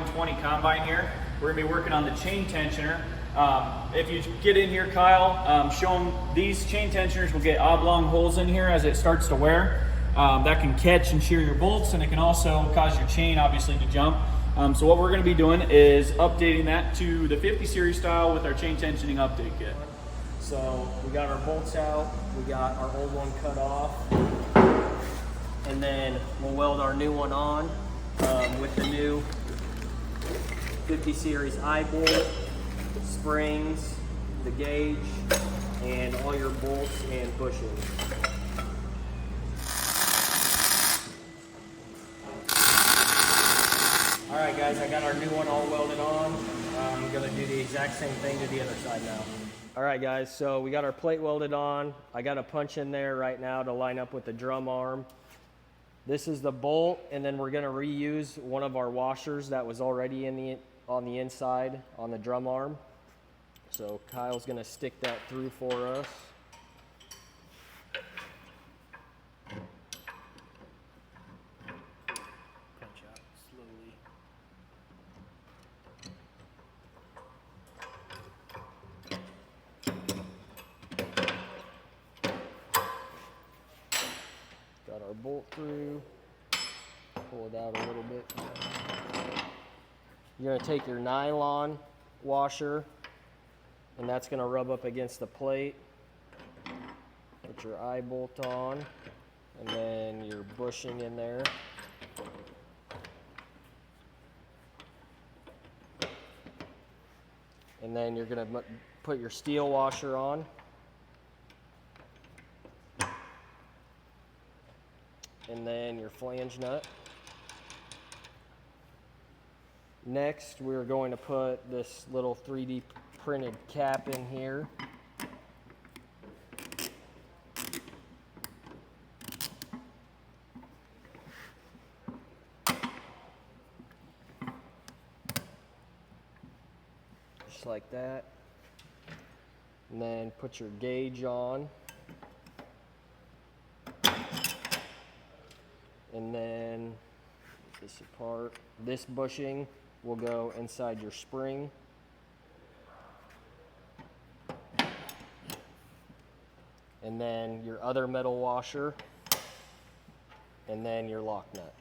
120 combine here. We're gonna be working on the chain tensioner. If you get in here, Kyle, show them these chain tensioners will get oblong holes in here as it starts to wear. That can catch and shear your bolts, and it can also cause your chain obviously to jump. So what we're gonna be doing is updating that to the 50 series style with our chain tensioning update kit. So we got our bolts out, we got our old one cut off, and then we'll weld our new one on with the new 50 series eye bolt, springs, the gauge, and all your bolts and bushings. All right guys, I got our new one all welded on. I'm gonna do the exact same thing to the other side now. All right guys, so we got our plate welded on. I got a punch in there right now to line up with the drum arm. This is the bolt, and then we're gonna reuse one of our washers that was already on the inside on the drum arm. So Kyle's gonna stick that through for us. Punch out slowly. Got our bolt through. Pull it out a little bit. You're gonna take your nylon washer, and that's gonna rub up against the plate. Put your eye bolt on, and then your bushing in there. And then you're gonna put your steel washer on. And then your flange nut. Next, we're going to put this little 3D printed cap in here. Just like that. And then put your gauge on. And then get this apart. This bushing will go inside your spring. And then your other metal washer. And then your lock nut.